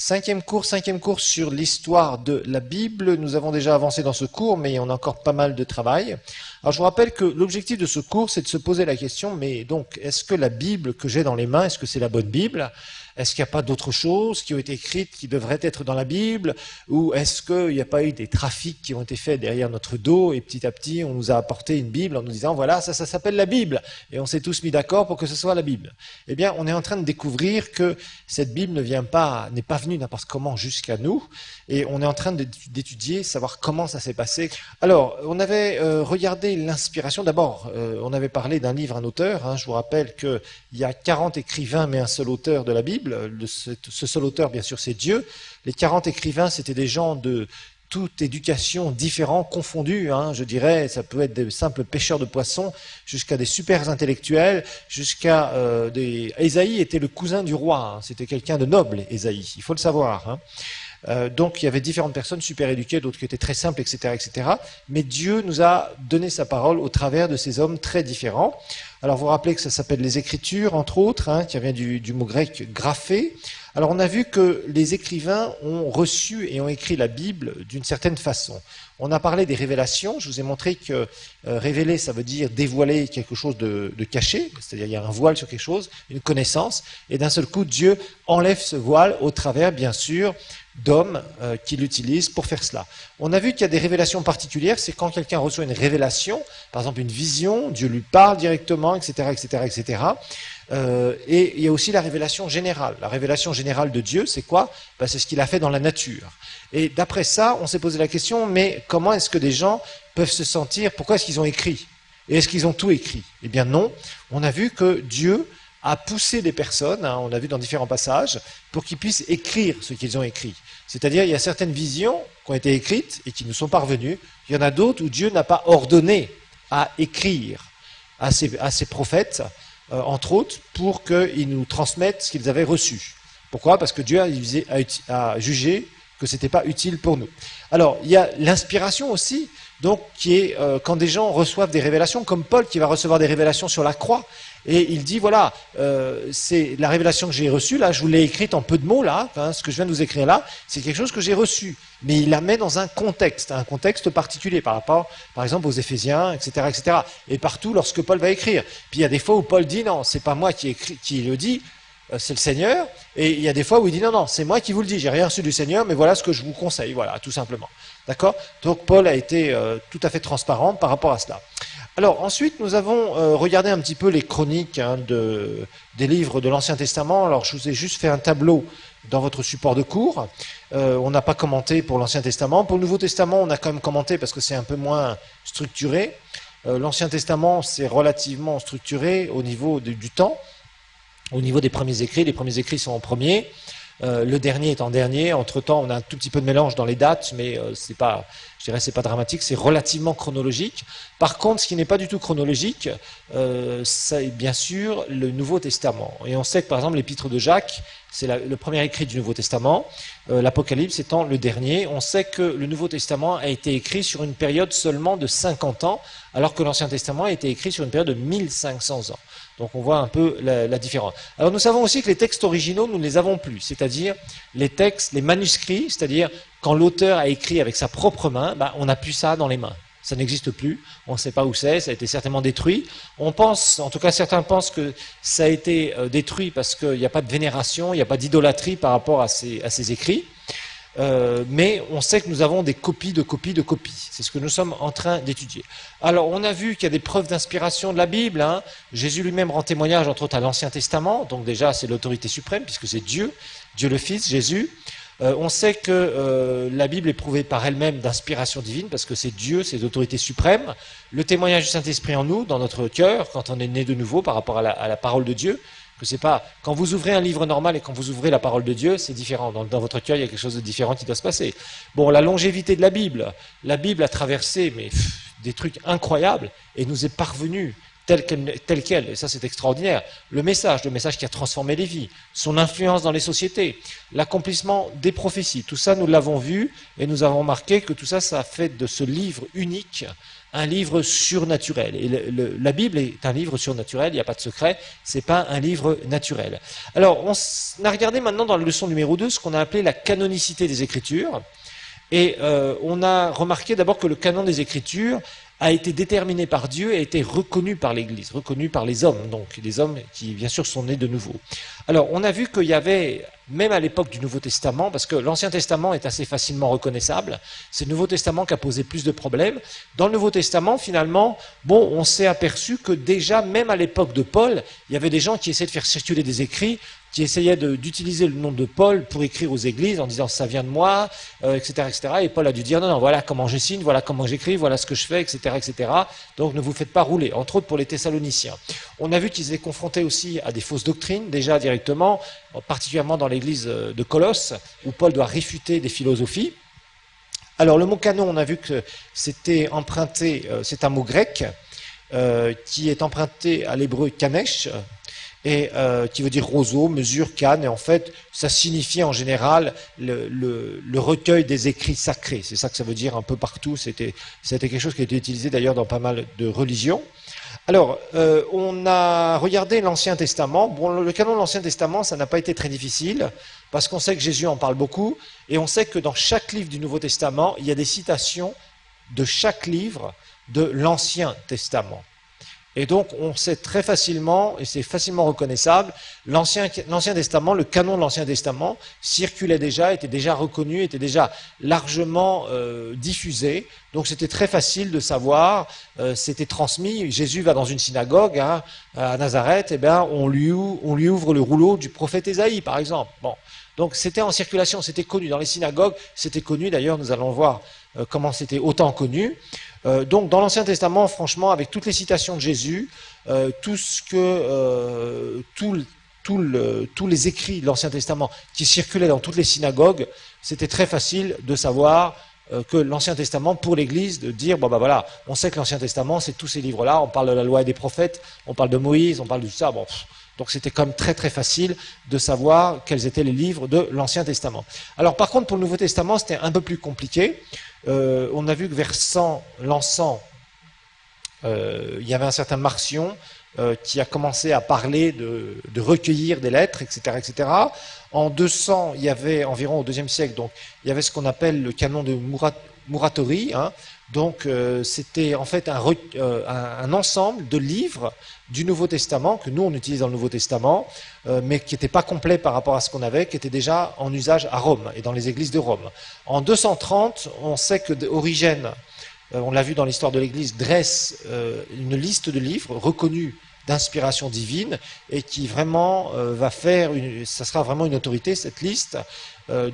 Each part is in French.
Cinquième cours sur l'histoire de la Bible. Nous avons déjà avancé dans ce cours, mais on a encore pas mal de travail. Alors je vous rappelle que l'objectif de ce cours, c'est de se poser la question, mais donc, est-ce que la Bible que j'ai dans les mains, est-ce que c'est la bonne Bible ? Est-ce qu'il n'y a pas d'autres choses qui ont été écrites qui devraient être dans la Bible? Ou est-ce qu'il n'y a pas eu des trafics qui ont été faits derrière notre dos et petit à petit on nous a apporté une Bible en nous disant voilà, ça s'appelle la Bible et on s'est tous mis d'accord pour que ce soit la Bible? Eh bien, on est en train de découvrir que cette Bible n'est pas venue n'importe comment jusqu'à nous et on est en train d'étudier, savoir comment ça s'est passé. Alors, on avait regardé l'inspiration. D'abord, on avait parlé d'un livre, un auteur. Hein. Je vous rappelle qu'il y a 40 écrivains mais un seul auteur de la Bible. Ce seul auteur, bien sûr, c'est Dieu. Les 40 écrivains, c'était des gens de toute éducation différents, confondus, hein, je dirais. Ça peut être des simples pêcheurs de poissons jusqu'à des super intellectuels, jusqu'à Ésaïe était le cousin du roi. Hein. C'était quelqu'un de noble, Ésaïe, il faut le savoir. Hein. Donc il y avait différentes personnes super éduquées, d'autres qui étaient très simples, etc., etc. Mais Dieu nous a donné sa parole au travers de ces hommes très différents. Alors vous vous rappelez que ça s'appelle les Écritures, entre autres, hein, qui vient du mot grec grapher. Alors on a vu que les écrivains ont reçu et ont écrit la Bible d'une certaine façon. On a parlé des révélations, je vous ai montré que révéler, ça veut dire dévoiler quelque chose de caché, c'est-à-dire il y a un voile sur quelque chose, une connaissance, et d'un seul coup Dieu enlève ce voile au travers, bien sûr, d'hommes qui l'utilisent pour faire cela. On a vu qu'il y a des révélations particulières, c'est quand quelqu'un reçoit une révélation, par exemple une vision, Dieu lui parle directement, etc., etc., etc. Et il y a aussi la révélation générale. La révélation générale de Dieu, c'est quoi? C'est ce qu'il a fait dans la nature. Et d'après ça, on s'est posé la question, mais comment est-ce que des gens peuvent se sentir, pourquoi est-ce qu'ils ont écrit? Et est-ce qu'ils ont tout écrit? Eh bien non, on a vu que Dieu a poussé des personnes, hein, on a vu dans différents passages, pour qu'ils puissent écrire ce qu'ils ont écrit. C'est-à-dire, il y a certaines visions qui ont été écrites et qui nous sont parvenues. Il y en a d'autres où Dieu n'a pas ordonné à écrire à ses prophètes, entre autres, pour qu'ils nous transmettent ce qu'ils avaient reçu. Pourquoi? Parce que Dieu a jugé que ce n'était pas utile pour nous. Alors, il y a l'inspiration aussi, donc qui est quand des gens reçoivent des révélations, comme Paul qui va recevoir des révélations sur la croix, et il dit, voilà, c'est la révélation que j'ai reçue, là, je vous l'ai écrite en peu de mots, là, hein, ce que je viens de vous écrire là, c'est quelque chose que j'ai reçu. Mais il la met dans un contexte particulier, par rapport, par exemple, aux Éphésiens, etc., etc. Et partout, lorsque Paul va écrire. Puis il y a des fois où Paul dit, non, c'est pas moi qui le dit, c'est le Seigneur. Et il y a des fois où il dit, non, non, c'est moi qui vous le dis, j'ai rien reçu du Seigneur, mais voilà ce que je vous conseille, voilà, tout simplement. D'accord? Donc Paul a été tout à fait transparent par rapport à cela. Alors ensuite, nous avons regardé un petit peu les chroniques hein, des livres de l'Ancien Testament. Alors je vous ai juste fait un tableau dans votre support de cours. On n'a pas commenté pour l'Ancien Testament. Pour le Nouveau Testament, on a quand même commenté parce que c'est un peu moins structuré. L'Ancien Testament, c'est relativement structuré au niveau du temps, au niveau des premiers écrits. Les premiers écrits sont en premier. Le dernier est en dernier. Entre-temps, on a un tout petit peu de mélange dans les dates, mais c'est pas dramatique, c'est relativement chronologique. Par contre, ce qui n'est pas du tout chronologique, c'est bien sûr le Nouveau Testament. Et on sait que, par exemple, l'Épître de Jacques, c'est le premier écrit du Nouveau Testament, l'Apocalypse étant le dernier. On sait que le Nouveau Testament a été écrit sur une période seulement de 50 ans, alors que l'Ancien Testament a été écrit sur une période de 1500 ans. Donc on voit un peu la différence. Alors nous savons aussi que les textes originaux, nous ne les avons plus, c'est-à-dire les textes, les manuscrits, c'est-à-dire quand l'auteur a écrit avec sa propre main, on n'a plus ça dans les mains. Ça n'existe plus, on ne sait pas où c'est, ça a été certainement détruit. On pense, en tout cas certains pensent que ça a été détruit parce qu'il n'y a pas de vénération, il n'y a pas d'idolâtrie par rapport à ces écrits. Mais on sait que nous avons des copies de copies de copies. C'est ce que nous sommes en train d'étudier. Alors, on a vu qu'il y a des preuves d'inspiration de la Bible. Hein. Jésus lui-même rend témoignage, entre autres, à l'Ancien Testament. Donc déjà, c'est l'autorité suprême, puisque c'est Dieu le Fils, Jésus. On sait que la Bible est prouvée par elle-même d'inspiration divine, parce que c'est Dieu, c'est l'autorité suprême. Le témoignage du Saint-Esprit en nous, dans notre cœur, quand on est né de nouveau par rapport à la parole de Dieu. Que c'est pas quand vous ouvrez un livre normal et quand vous ouvrez la parole de Dieu, c'est différent. Dans votre cœur, il y a quelque chose de différent qui doit se passer. Bon, la longévité de la Bible a traversé des trucs incroyables et nous est parvenue telle qu'elle, et ça c'est extraordinaire, le message qui a transformé les vies, son influence dans les sociétés, l'accomplissement des prophéties, tout ça nous l'avons vu et nous avons remarqué que tout ça, ça a fait de ce livre unique un livre surnaturel. Et la Bible est un livre surnaturel, il n'y a pas de secret, c'est pas un livre naturel. Alors, on a regardé maintenant dans la leçon numéro 2 ce qu'on a appelé la canonicité des Écritures, et on a remarqué d'abord que le canon des Écritures a été déterminé par Dieu et a été reconnu par l'Église, reconnu par les hommes, donc les hommes qui bien sûr sont nés de nouveau. Alors on a vu qu'il y avait, même à l'époque du Nouveau Testament, parce que l'Ancien Testament est assez facilement reconnaissable, c'est le Nouveau Testament qui a posé plus de problèmes. Dans le Nouveau Testament, finalement, bon, on s'est aperçu que déjà, même à l'époque de Paul, il y avait des gens qui essayaient de faire circuler des écrits, qui essayaient d'utiliser le nom de Paul pour écrire aux églises en disant ça vient de moi, etc., etc. Et Paul a dû dire non, non, voilà comment je signe, voilà comment j'écris, voilà ce que je fais, etc., etc. Donc ne vous faites pas rouler, entre autres pour les Thessaloniciens. On a vu qu'ils étaient confrontés aussi à des fausses doctrines, déjà directement, particulièrement dans l'église de Colosse, où Paul doit réfuter des philosophies. Alors le mot canon, on a vu que c'était emprunté, c'est un mot grec, qui est emprunté à l'hébreu kanesh, et qui veut dire roseau, mesure, canne, et en fait, ça signifie en général le recueil des écrits sacrés. C'est ça que ça veut dire un peu partout. C'était quelque chose qui a été utilisé d'ailleurs dans pas mal de religions. Alors, on a regardé l'Ancien Testament. Bon, le canon de l'Ancien Testament, ça n'a pas été très difficile, parce qu'on sait que Jésus en parle beaucoup, et on sait que dans chaque livre du Nouveau Testament, il y a des citations de chaque livre de l'Ancien Testament. Et donc, on sait très facilement, et c'est facilement reconnaissable, l'Ancien Testament, le canon de l'Ancien Testament, circulait déjà, était déjà reconnu, était déjà largement diffusé. Donc, c'était très facile de savoir, c'était transmis. Jésus va dans une synagogue à Nazareth, et bien, on lui ouvre le rouleau du prophète Ésaïe, par exemple. Bon. Donc, c'était en circulation, c'était connu. Dans les synagogues, c'était connu. D'ailleurs, nous allons voir comment c'était autant connu. Donc dans l'Ancien Testament, franchement, avec toutes les citations de Jésus, tous les écrits de l'Ancien Testament qui circulaient dans toutes les synagogues, c'était très facile de savoir que l'Ancien Testament, pour l'Église, de dire, bon ben voilà, on sait que l'Ancien Testament, c'est tous ces livres-là, on parle de la loi et des prophètes, on parle de Moïse, on parle de tout ça, bon... Donc c'était quand même très très facile de savoir quels étaient les livres de l'Ancien Testament. Alors par contre, pour le Nouveau Testament, c'était un peu plus compliqué. On a vu que vers l'encens, il y avait un certain Marcion qui a commencé à parler de recueillir des lettres, etc., etc. En 200, il y avait environ au IIe siècle, donc il y avait ce qu'on appelle le canon de Muratori, hein. Donc c'était en fait un ensemble de livres du Nouveau Testament, que nous on utilise dans le Nouveau Testament, mais qui n'était pas complet par rapport à ce qu'on avait, qui était déjà en usage à Rome et dans les églises de Rome. En 230, on sait que Origène, on l'a vu dans l'histoire de l'Église, dresse une liste de livres reconnus d'inspiration divine et qui vraiment ça sera vraiment une autorité, cette liste,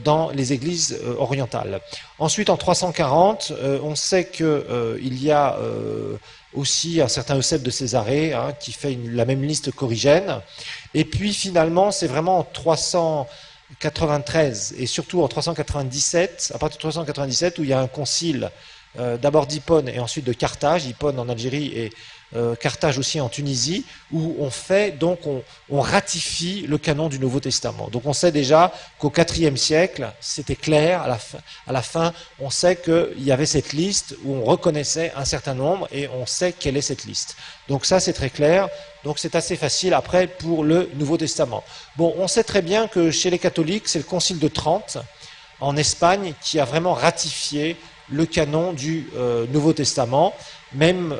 dans les églises orientales. Ensuite, en 340, on sait qu'il y a aussi un certain Eusèbe de Césarée, hein, qui fait la même liste qu'Origène. Et puis finalement, c'est vraiment en 393 et surtout en 397, à partir de 397, où il y a un concile d'abord d'Hippone et ensuite de Carthage, Hippone en Algérie et Carthage aussi en Tunisie, où on ratifie le canon du Nouveau Testament. Donc on sait déjà qu'au IVe siècle, c'était clair, à la fin, on sait qu'il y avait cette liste où on reconnaissait un certain nombre et on sait quelle est cette liste. Donc ça c'est très clair, donc c'est assez facile après pour le Nouveau Testament. Bon, on sait très bien que chez les catholiques, c'est le Concile de Trente, en Espagne, qui a vraiment ratifié le canon du Nouveau Testament. Même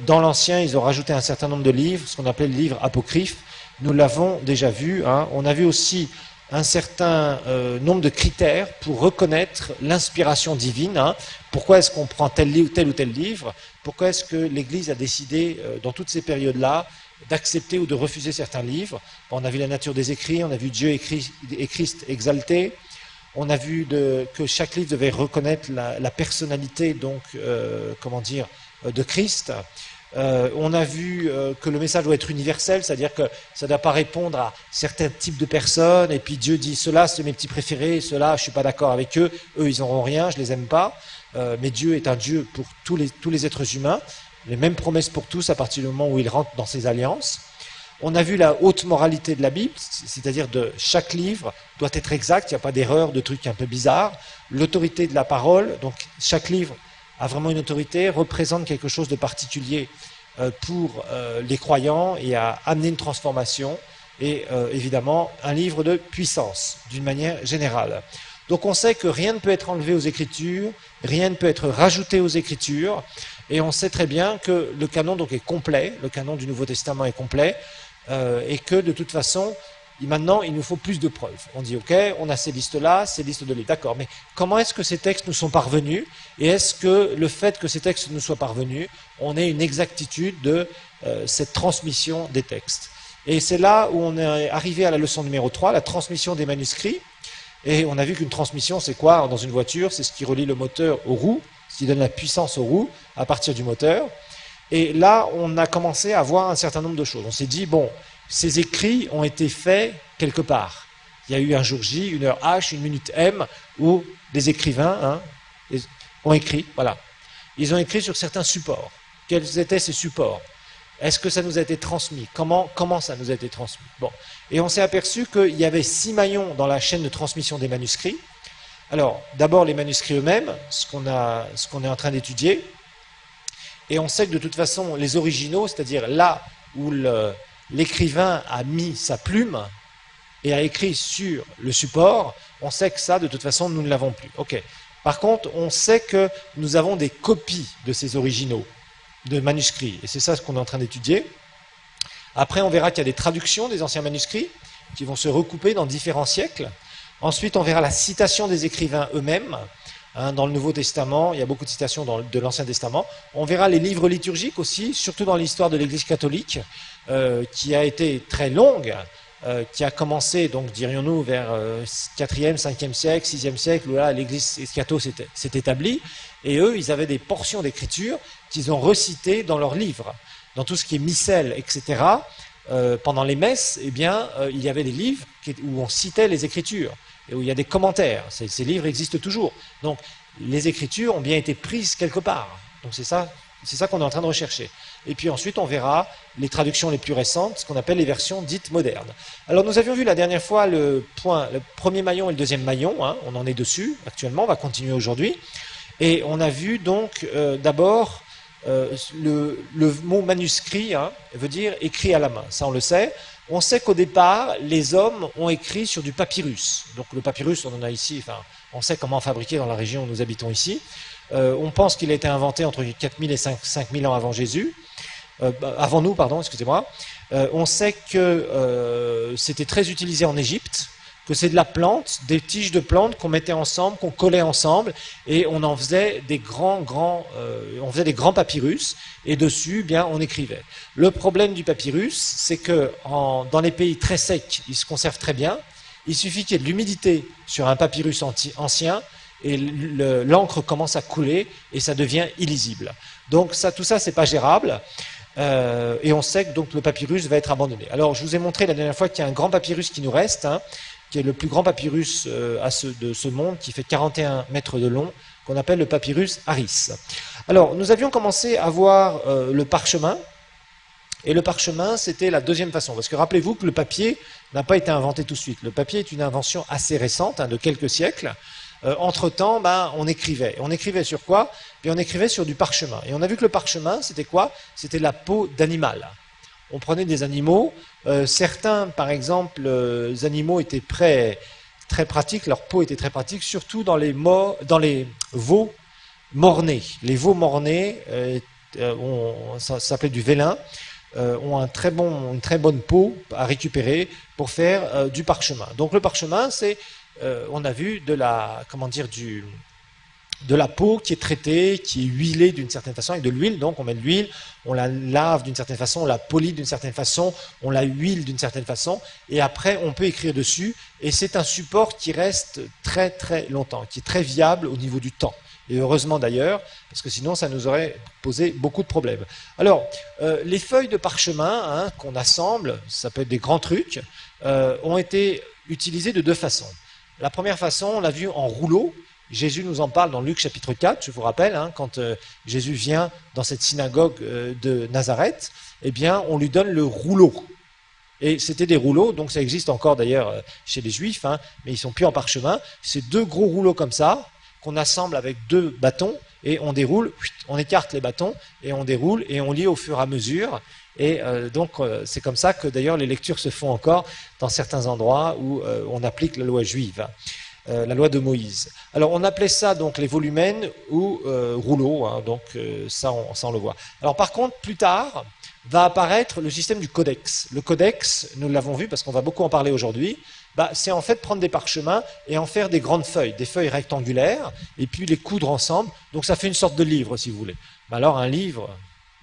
dans l'Ancien, ils ont rajouté un certain nombre de livres, ce qu'on appelait le livre apocryphe. Nous l'avons déjà vu. Hein. On a vu aussi un certain nombre de critères pour reconnaître l'inspiration divine. Hein. Pourquoi est-ce qu'on prend tel ou tel livre? Pourquoi est-ce que l'Église a décidé, dans toutes ces périodes-là, d'accepter ou de refuser certains livres? On a vu la nature des écrits, on a vu Dieu et Christ exaltés. On a vu que chaque livre devait reconnaître la personnalité, donc, de Christ. On a vu que le message doit être universel, c'est-à-dire que ça ne doit pas répondre à certains types de personnes, et puis Dieu dit, ceux-là, c'est mes petits préférés, ceux-là, je ne suis pas d'accord avec eux, ils n'auront rien, je ne les aime pas. Mais Dieu est un Dieu pour tous les êtres humains. les mêmes promesses pour tous à partir du moment où ils rentrent dans ces alliances. On a vu la haute moralité de la Bible, c'est-à-dire de chaque livre doit être exact, il n'y a pas d'erreur, de trucs un peu bizarres. L'autorité de la parole, donc chaque livre a vraiment une autorité, représente quelque chose de particulier pour les croyants et a amené une transformation et évidemment un livre de puissance d'une manière générale. Donc on sait que rien ne peut être enlevé aux Écritures, rien ne peut être rajouté aux Écritures, et on sait très bien que le canon donc est complet, le canon du Nouveau Testament est complet, et que de toute façon, maintenant il nous faut plus de preuves. On dit ok, on a ces listes-là, ces listes de livres, d'accord, mais comment est-ce que ces textes nous sont parvenus, et est-ce que le fait que ces textes nous soient parvenus, on ait une exactitude de cette transmission des textes. Et c'est là où on est arrivé à la leçon numéro 3, la transmission des manuscrits. Et on a vu qu'une transmission, c'est quoi dans une voiture? C'est ce qui relie le moteur aux roues, ce qui donne la puissance aux roues à partir du moteur. Et là, on a commencé à voir un certain nombre de choses. On s'est dit, bon, ces écrits ont été faits quelque part. Il y a eu un jour J, une heure H, une minute M, où des écrivains ont écrit, voilà. Ils ont écrit sur certains supports. Quels étaient ces supports? Est-ce que ça nous a été transmis? Comment ça nous a été transmis? Bon. Et on s'est aperçu qu'il y avait 6 maillons dans la chaîne de transmission des manuscrits. Alors, d'abord les manuscrits eux-mêmes, ce qu'on est en train d'étudier. Et on sait que de toute façon, les originaux, c'est-à-dire là où l'écrivain a mis sa plume et a écrit sur le support, on sait que ça, de toute façon, nous ne l'avons plus. Ok. Par contre, on sait que nous avons des copies de ces originaux, de manuscrits. Et c'est ça ce qu'on est en train d'étudier. Après, on verra qu'il y a des traductions des anciens manuscrits qui vont se recouper dans différents siècles. Ensuite, on verra la citation des écrivains eux-mêmes. Dans le Nouveau Testament, il y a beaucoup de citations de l'Ancien Testament. On verra les livres liturgiques aussi, surtout dans l'histoire de l'Église catholique, qui a été très longue, qui a commencé, donc dirions-nous, vers 4e, 5e siècle, 6e siècle, où là, l'Église catholique s'est établie. Et eux, ils avaient des portions d'écriture qu'ils ont recitées dans leurs livres. Dans tout ce qui est missel, etc., pendant les messes, eh bien, il y avait des livres où on citait les Écritures et où il y a des commentaires. Ces livres existent toujours. Donc, les Écritures ont bien été prises quelque part. Donc, c'est ça qu'on est en train de rechercher. Et puis ensuite, on verra les traductions les plus récentes, ce qu'on appelle les versions dites modernes. Alors, nous avions vu la dernière fois le premier maillon et le deuxième maillon. On en est dessus actuellement, on va continuer aujourd'hui. Et on a vu donc d'abord le mot manuscrit veut dire écrit à la main, ça on le sait. On sait qu'au départ, les hommes ont écrit sur du papyrus. Donc le papyrus, on en a ici, enfin, on sait comment fabriquer dans la région où nous habitons ici. On pense qu'il a été inventé entre 4000 et 5000 ans avant Jésus. Avant nous, pardon, excusez-moi. On sait que c'était très utilisé en Égypte, que c'est de la plante, des tiges de plantes qu'on mettait ensemble, qu'on collait ensemble, et on en faisait des grands papyrus, et dessus, bien, on écrivait. Le problème du papyrus, c'est que dans les pays très secs, il se conserve très bien. Il suffit qu'il y ait de l'humidité sur un papyrus ancien, et l'encre commence à couler, et ça devient illisible. Donc tout ça, c'est pas gérable. Et on sait que donc le papyrus va être abandonné. Alors, je vous ai montré la dernière fois qu'il y a un grand papyrus qui nous reste, qui est le plus grand papyrus de ce monde, qui fait 41 mètres de long, qu'on appelle le papyrus Harris. Alors, nous avions commencé à voir le parchemin, et le parchemin, c'était la deuxième façon, parce que rappelez-vous que le papier n'a pas été inventé tout de suite. Le papier est une invention assez récente, de quelques siècles. Entre-temps, on écrivait. On écrivait sur quoi? On écrivait sur du parchemin. Et on a vu que le parchemin, c'était quoi? C'était la peau d'animal. On prenait des animaux. Certains, par exemple, les animaux étaient très pratiques, leur peau était très pratique, surtout dans les veaux mornés. Les veaux mornés, ça s'appelait du vélin, ont une très bonne peau à récupérer pour faire du parchemin. Donc le parchemin, c'est, on a vu de la peau qui est traitée, qui est huilée d'une certaine façon, avec de l'huile, donc on met de l'huile, on la lave d'une certaine façon, on la polit d'une certaine façon, on la huile d'une certaine façon, et après on peut écrire dessus, et c'est un support qui reste très très longtemps, qui est très viable au niveau du temps. Et heureusement d'ailleurs, parce que sinon ça nous aurait posé beaucoup de problèmes. Alors, les feuilles de parchemin qu'on assemble, ça peut être des grands trucs, ont été utilisées de deux façons. La première façon, on l'a vu en rouleau, Jésus nous en parle dans Luc chapitre 4, je vous rappelle, hein, quand Jésus vient dans cette synagogue de Nazareth, eh bien, on lui donne le rouleau. Et c'était des rouleaux, donc ça existe encore d'ailleurs chez les Juifs, hein, mais ils sont plus en parchemin. C'est deux gros rouleaux comme ça, qu'on assemble avec deux bâtons, et on déroule, on écarte les bâtons, et on déroule, et on lit au fur et à mesure. Et donc c'est comme ça que d'ailleurs les lectures se font encore dans certains endroits où on applique la loi juive, la loi de Moïse. Alors on appelait ça donc les volumens ou rouleaux, hein, donc ça on le voit. Alors par contre, plus tard, va apparaître le système du codex. Le codex, nous l'avons vu parce qu'on va beaucoup en parler aujourd'hui, c'est en fait prendre des parchemins et en faire des grandes feuilles, des feuilles rectangulaires, et puis les coudre ensemble. Donc ça fait une sorte de livre, si vous voulez. Alors un livre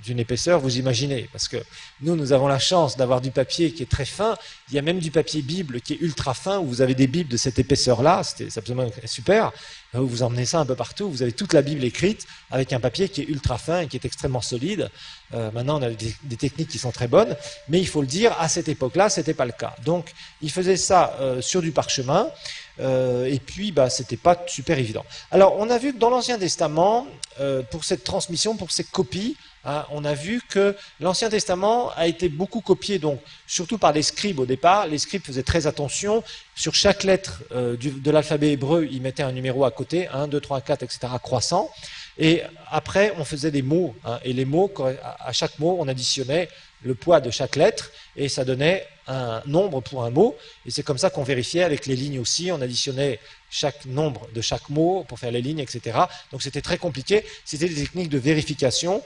d'une épaisseur, vous imaginez, parce que nous avons la chance d'avoir du papier qui est très fin. Il y a même du papier Bible qui est ultra fin, où vous avez des Bibles de cette épaisseur-là, c'est absolument super. Vous emmenez ça un peu partout, vous avez toute la Bible écrite avec un papier qui est ultra fin et qui est extrêmement solide. Maintenant, on a des techniques qui sont très bonnes, mais il faut le dire, à cette époque-là, c'était pas le cas. Donc, ils faisaient ça sur du parchemin, et puis, c'était pas super évident. Alors, on a vu que dans l'Ancien Testament, pour cette transmission, pour ces copies, on a vu que l'Ancien Testament a été beaucoup copié, donc surtout par les scribes au départ. Les scribes faisaient très attention. Sur chaque lettre de l'alphabet hébreu, ils mettaient un numéro à côté, 1, 2, 3, 4, etc., croissant. Et après, on faisait des mots. Et les mots, à chaque mot, on additionnait le poids de chaque lettre, et ça donnait un nombre pour un mot. Et c'est comme ça qu'on vérifiait avec les lignes aussi. On additionnait chaque nombre de chaque mot pour faire les lignes, etc. Donc c'était très compliqué. C'était des techniques de vérification,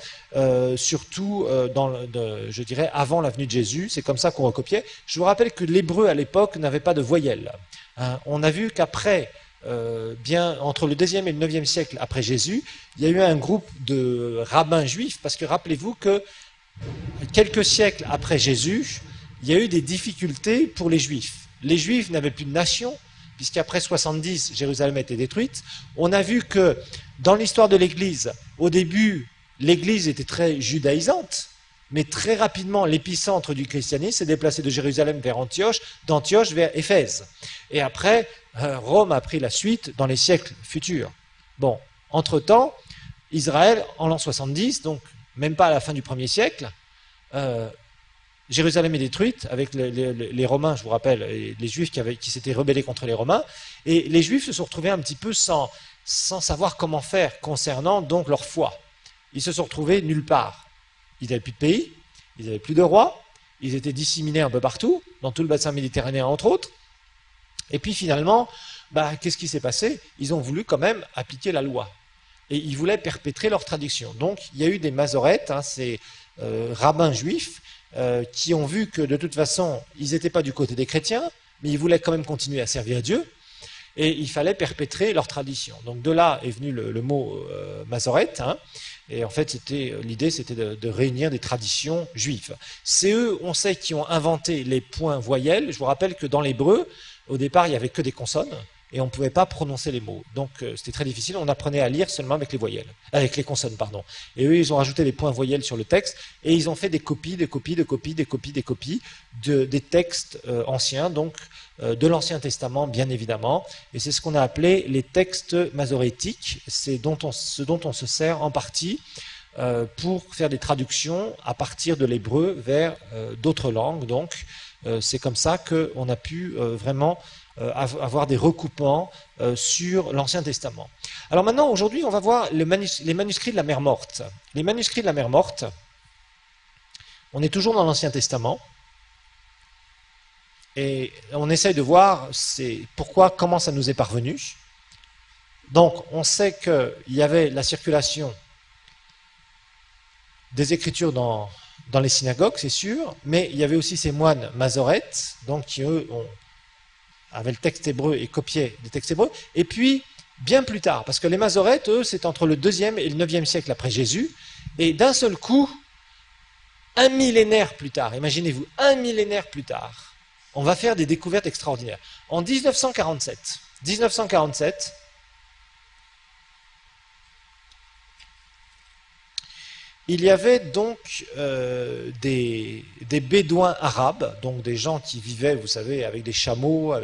surtout je dirais avant la venue de Jésus. C'est comme ça qu'on recopiait. Je vous rappelle que l'hébreu à l'époque n'avait pas de voyelles. On a vu qu'après, bien entre le 2e et le 9e siècle après Jésus, il y a eu un groupe de rabbins juifs, parce que rappelez-vous que quelques siècles après Jésus, il y a eu des difficultés pour les Juifs. Les Juifs n'avaient plus de nation, puisqu'après 70, Jérusalem a été détruite. On a vu que dans l'histoire de l'Église, au début, l'Église était très judaïsante, mais très rapidement, l'épicentre du christianisme s'est déplacé de Jérusalem vers Antioche, d'Antioche vers Éphèse. Et après, Rome a pris la suite dans les siècles futurs. Bon, entre-temps, Israël, en l'an 70, donc même pas à la fin du 1er siècle, Jérusalem est détruite avec les Romains, je vous rappelle, et les Juifs qui s'étaient rebellés contre les Romains, et les Juifs se sont retrouvés un petit peu sans savoir comment faire concernant donc leur foi. Ils se sont retrouvés nulle part. Ils n'avaient plus de pays, ils n'avaient plus de roi, ils étaient disséminés un peu partout, dans tout le bassin méditerranéen entre autres. Et puis finalement, qu'est-ce qui s'est passé? Ils ont voulu quand même appliquer la loi. Et ils voulaient perpétrer leur tradition. Donc il y a eu des Masorètes, ces rabbins juifs, qui ont vu que de toute façon, ils n'étaient pas du côté des chrétiens, mais ils voulaient quand même continuer à servir Dieu, et il fallait perpétrer leur tradition. Donc de là est venu le mot Masorète, et en fait l'idée c'était de réunir des traditions juives. C'est eux, on sait, qui ont inventé les points voyelles. Je vous rappelle que dans l'hébreu, au départ, il n'y avait que des consonnes, et on ne pouvait pas prononcer les mots. Donc c'était très difficile, on apprenait à lire seulement avec les voyelles, avec les consonnes, pardon. Et eux, ils ont rajouté des points voyelles sur le texte, et ils ont fait des copies des textes anciens, donc de l'Ancien Testament, bien évidemment, et c'est ce qu'on a appelé les textes masorétiques. C'est ce dont on se sert en partie pour faire des traductions à partir de l'hébreu vers d'autres langues. Donc c'est comme ça qu'on a pu vraiment avoir des recoupements sur l'Ancien Testament. Alors maintenant, aujourd'hui, on va voir les manuscrits de la Mer Morte. Les manuscrits de la Mer Morte, on est toujours dans l'Ancien Testament, et on essaye de voir comment ça nous est parvenu. Donc, on sait qu'il y avait la circulation des Écritures dans les synagogues, c'est sûr, mais il y avait aussi ces moines masorètes, donc qui, eux, avaient le texte hébreu et copiaient des textes hébreux. Et puis, bien plus tard, parce que les masorètes, eux, c'est entre le 2e et le 9e siècle après Jésus, et d'un seul coup, un millénaire plus tard, imaginez-vous, un millénaire plus tard, on va faire des découvertes extraordinaires. En 1947, il y avait donc des bédouins arabes, donc des gens qui vivaient, vous savez, avec des chameaux,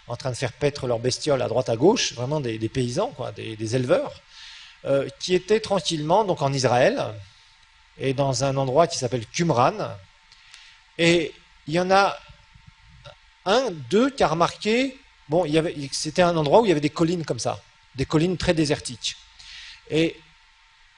en train de faire paître leurs bestioles à droite à gauche, vraiment des paysans, quoi, des éleveurs, qui étaient tranquillement donc en Israël et dans un endroit qui s'appelle Qumran. Et il y en a deux qui a remarqué, bon, c'était un endroit où il y avait des collines comme ça, des collines très désertiques. Et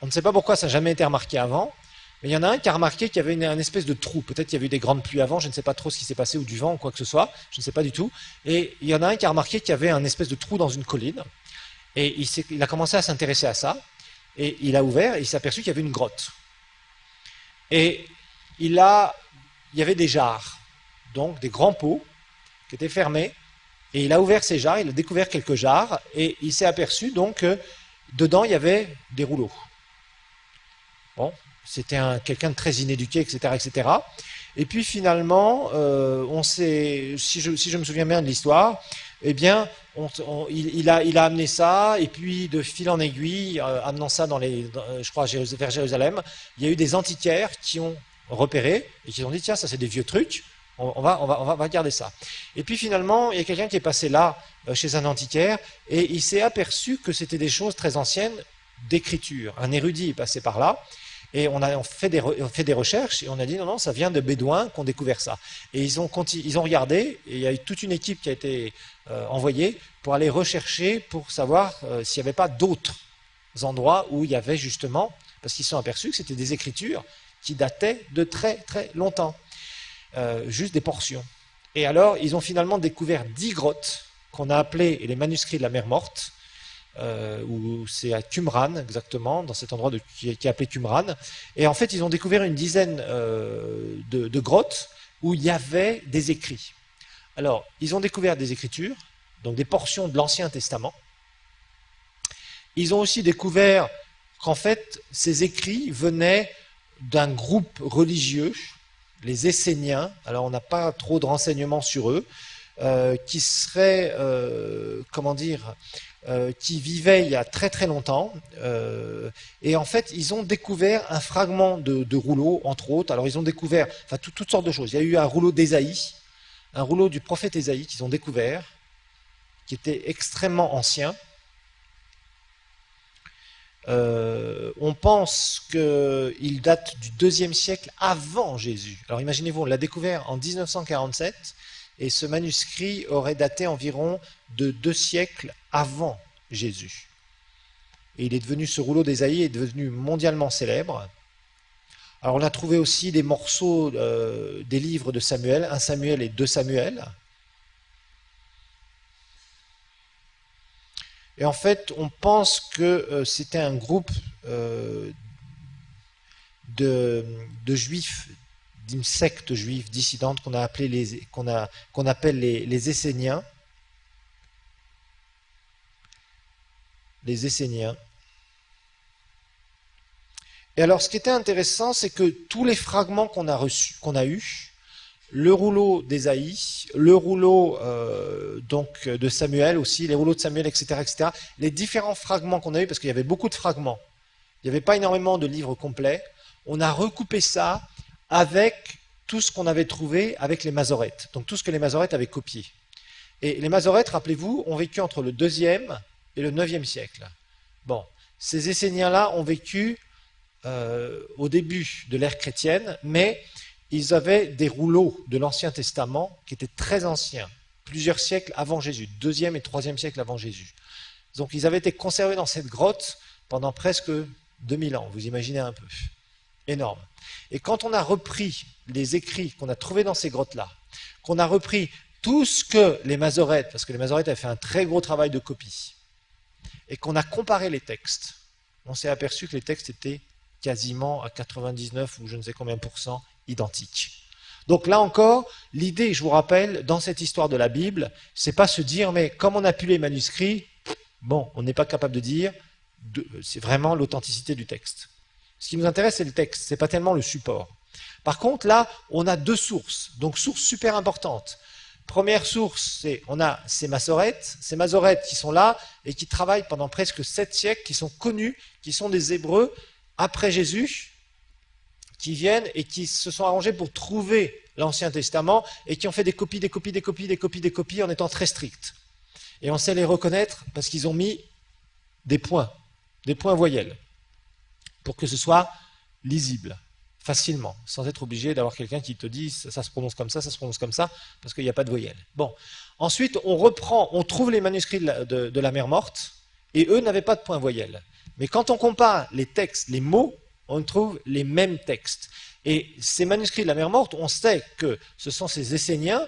on ne sait pas pourquoi ça n'a jamais été remarqué avant, mais il y en a un qui a remarqué qu'il y avait une espèce de trou. Peut-être qu'il y avait eu des grandes pluies avant, je ne sais pas trop ce qui s'est passé, ou du vent, ou quoi que ce soit, je ne sais pas du tout. Et il y en a un qui a remarqué qu'il y avait un espèce de trou dans une colline, et il a commencé à s'intéresser à ça, et il a ouvert, et il s'est aperçu qu'il y avait une grotte. Et il y avait des jarres, donc des grands pots, qui étaient fermés, et il a ouvert ces jarres, il a découvert quelques jarres, et il s'est aperçu donc que dedans il y avait des rouleaux. Bon, c'était quelqu'un de très inéduqué, etc., etc. Et puis finalement, si je me souviens bien de l'histoire, eh bien, il a amené ça, et puis de fil en aiguille, amenant ça je crois, vers Jérusalem, il y a eu des antiquaires qui ont repéré et qui ont dit tiens, ça c'est des vieux trucs, on va garder ça. Et puis finalement, il y a quelqu'un qui est passé là chez un antiquaire et il s'est aperçu que c'était des choses très anciennes d'écriture. Un érudit est passé par là. Et on fait des recherches et on a dit non, ça vient de Bédouins qui ont découvert ça. Et ils ont regardé et il y a eu toute une équipe qui a été envoyée pour aller rechercher pour savoir s'il n'y avait pas d'autres endroits où il y avait justement, parce qu'ils se sont aperçus que c'était des écritures qui dataient de très très longtemps, juste des portions. Et alors ils ont finalement découvert 10 grottes qu'on a appelées les manuscrits de la mer morte. Où c'est à Qumran exactement, dans cet endroit qui est appelé Qumran. Et en fait, ils ont découvert une dizaine de grottes où il y avait des écrits. Alors, ils ont découvert des écritures, donc des portions de l'Ancien Testament. Ils ont aussi découvert qu'en fait, ces écrits venaient d'un groupe religieux, les Esséniens. Alors, on n'a pas trop de renseignements sur eux, qui seraient, qui vivaient il y a très très longtemps, et en fait ils ont découvert un fragment de rouleau, entre autres. Alors ils ont découvert toutes sortes de choses. Il y a eu un rouleau d'Ésaïe, un rouleau du prophète Ésaïe qu'ils ont découvert, qui était extrêmement ancien. On pense qu'il date du 2e siècle avant Jésus. Alors imaginez-vous, on l'a découvert en 1947, et ce manuscrit aurait daté environ de 2 siècles avant Jésus. Et ce rouleau d'Ésaïe est devenu mondialement célèbre. Alors on a trouvé aussi des morceaux des livres de Samuel, 1 Samuel et 2 Samuel. Et en fait, on pense que c'était un groupe de juifs, d'une secte juive dissidente qu'on appelle les Esséniens. Les Esséniens. Et alors, ce qui était intéressant, c'est que tous les fragments qu'on a eus, le rouleau d'Ésaïe, le rouleau donc de Samuel aussi, les rouleaux de Samuel, etc., etc., les différents fragments qu'on a eus, parce qu'il y avait beaucoup de fragments, il n'y avait pas énormément de livres complets, on a recoupé ça avec tout ce qu'on avait trouvé avec les Masorètes, donc tout ce que les Masorètes avaient copié. Et les Masorètes, rappelez-vous, ont vécu entre le 2e et le 9e siècle. Bon, ces Esséniens-là ont vécu au début de l'ère chrétienne, mais ils avaient des rouleaux de l'Ancien Testament qui étaient très anciens, plusieurs siècles avant Jésus, 2e et 3e siècle avant Jésus. Donc ils avaient été conservés dans cette grotte pendant presque 2000 ans, vous imaginez un peu. Énorme. Et quand on a repris les écrits qu'on a trouvés dans ces grottes-là, qu'on a repris tout ce que les Masorètes, parce que les Masorètes avaient fait un très gros travail de copie, et qu'on a comparé les textes, on s'est aperçu que les textes étaient quasiment à 99 ou je ne sais combien % identiques. Donc là encore, l'idée, je vous rappelle, dans cette histoire de la Bible, c'est pas se dire, mais comme on a pu les manuscrits, bon, on n'est pas capable de dire, c'est vraiment l'authenticité du texte. Ce qui nous intéresse, c'est le texte, c'est pas tellement le support. Par contre, là, on a 2 sources, donc sources super importantes. Première source, on a ces Masorètes qui sont là et qui travaillent pendant presque 7 siècles, qui sont connus, qui sont des Hébreux après Jésus, qui viennent et qui se sont arrangés pour trouver l'Ancien Testament et qui ont fait des copies en étant très stricts. Et on sait les reconnaître parce qu'ils ont mis des points voyelles, pour que ce soit lisible, facilement, sans être obligé d'avoir quelqu'un qui te dit ça se prononce comme ça se prononce comme ça, parce qu'il n'y a pas de voyelles. Bon, ensuite on trouve les manuscrits de la Mer Morte, et eux n'avaient pas de points voyelles. Mais quand on compare les textes, les mots, on trouve les mêmes textes. Et ces manuscrits de la Mer Morte, on sait que ce sont ces Esséniens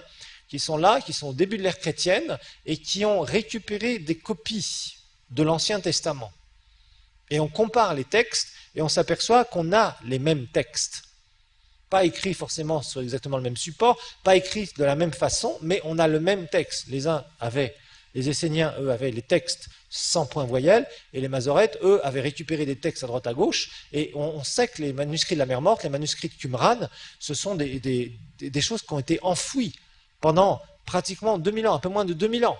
qui sont là, qui sont au début de l'ère chrétienne, et qui ont récupéré des copies de l'Ancien Testament. Et on compare les textes, et on s'aperçoit qu'on a les mêmes textes. Pas écrits forcément sur exactement le même support, pas écrits de la même façon, mais on a le même texte. Les Esséniens, eux, avaient les textes sans point voyelle, et les Mazorètes, eux, avaient récupéré des textes à droite à gauche, et on sait que les manuscrits de la Mer Morte, les manuscrits de Qumran, ce sont des choses qui ont été enfouies pendant pratiquement 2000 ans, un peu moins de 2000 ans.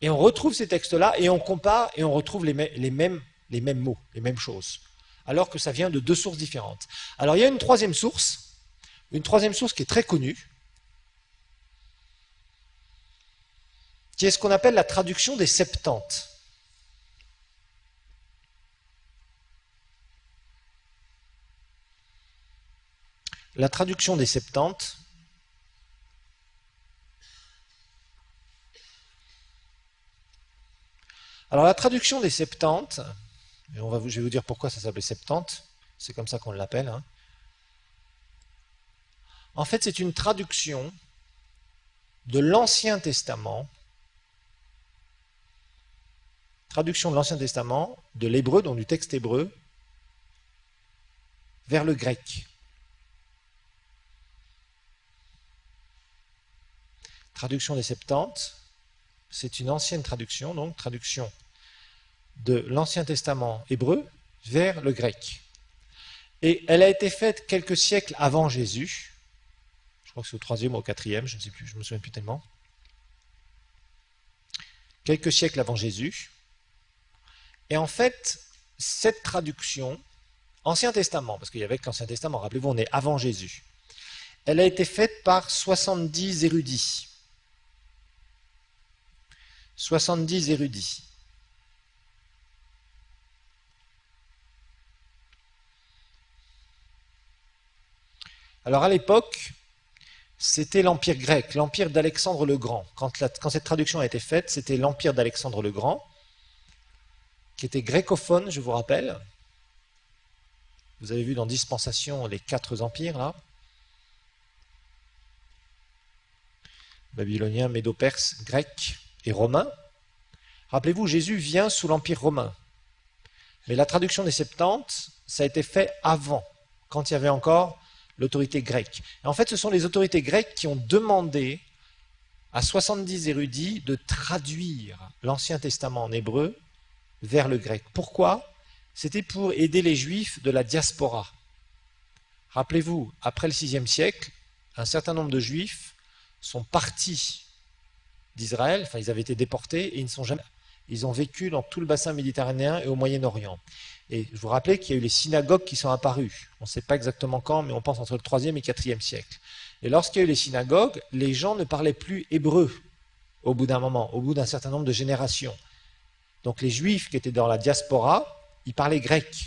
Et on retrouve ces textes-là, et on compare, et on retrouve les mêmes mots, les mêmes choses, alors que ça vient de deux sources différentes. Alors il y a une troisième source qui est très connue, qui est ce qu'on appelle la traduction des Septante. La traduction des Septante, alors la traduction des Septante, et je vais vous dire pourquoi ça s'appelle Septante, c'est comme ça qu'on l'appelle. Hein. En fait, c'est une traduction de l'Ancien Testament, de l'hébreu, donc du texte hébreu, vers le grec. Traduction des Septante, c'est une ancienne traduction, donc traduction de l'Ancien Testament hébreu vers le grec. Et elle a été faite quelques siècles avant Jésus. Je crois que c'est au 3e ou au 4e, je ne sais plus, je ne me souviens plus tellement. Quelques siècles avant Jésus. Et en fait, cette traduction, Ancien Testament, parce qu'il y avait que l'Ancien Testament, rappelez-vous, on est avant Jésus. Elle a été faite par 70 érudits. 70 érudits. Alors à l'époque, c'était l'Empire grec, l'Empire d'Alexandre le Grand. Quand cette traduction a été faite, c'était l'Empire d'Alexandre le Grand, qui était grécophone, je vous rappelle. Vous avez vu dans Dispensation les 4 empires, là. Babylonien, médo-perse, grec et romain. Rappelez-vous, Jésus vient sous l'Empire romain. Mais la traduction des Septante, ça a été fait avant, quand il y avait encore l'autorité grecque. Et en fait, ce sont les autorités grecques qui ont demandé à 70 érudits de traduire l'Ancien Testament en hébreu vers le grec. Pourquoi? C'était pour aider les Juifs de la diaspora. Rappelez-vous, après le VIe siècle, un certain nombre de Juifs sont partis d'Israël, enfin ils avaient été déportés et ils ont vécu dans tout le bassin méditerranéen et au Moyen-Orient. Et je vous rappelle qu'il y a eu les synagogues qui sont apparues. On ne sait pas exactement quand, mais on pense entre le 3e et 4e siècle. Et lorsqu'il y a eu les synagogues, les gens ne parlaient plus hébreu au bout d'un moment, au bout d'un certain nombre de générations. Donc les Juifs qui étaient dans la diaspora, ils parlaient grec